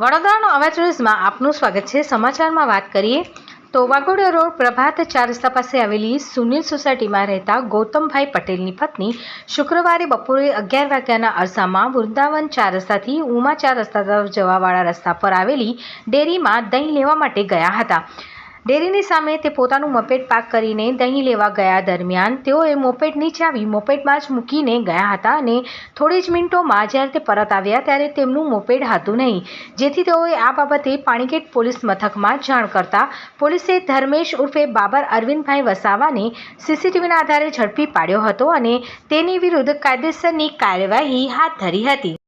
વડોદરાનો અવાજ ન્યૂઝમાં આપનું સ્વાગત છે। સમાચારમાં વાત કરીએ તો વાઘોડિયા રોડ પ્રભાત 4 રસ્તા પાસે આવેલી સુનિલ સોસાયટીમાં રહેતા ગૌતમભાઈ પટેલની પત્ની શુક્રવારે બપોરે 11 વાગ્યાના અરસામાં વૃંદાવન 4 રસ્તાથી ઉમા 4 રસ્તા તરફ જવાવાળા રસ્તા પર આવેલી ડેરીમાં દહીં લેવા માટે ગયા હતા। ડેરીની સામે તે પોતાનું મોપેડ પાર્ક કરીને દહીં લેવા ગયા દરમિયાન તેઓએ મોપેડની ચાવી મોપેડમાં જ મૂકીને ગયા હતા અને થોડી જ મિનિટોમાં જ્યારે તે પરત આવ્યા ત્યારે તેમનું મોપેડ હતું નહીં, જેથી તેઓએ આ બાબતે પાણીગેટ પોલીસ મથકમાં જાણ કરતા પોલીસે ધર્મેશ ઉર્ફે બાબર અરવિંદભાઈ વસાવાને સીસીટીવીના આધારે ઝડપી પાડ્યો હતો અને તેની વિરુદ્ધ કાયદેસરની કાર્યવાહી હાથ ધરી હતી।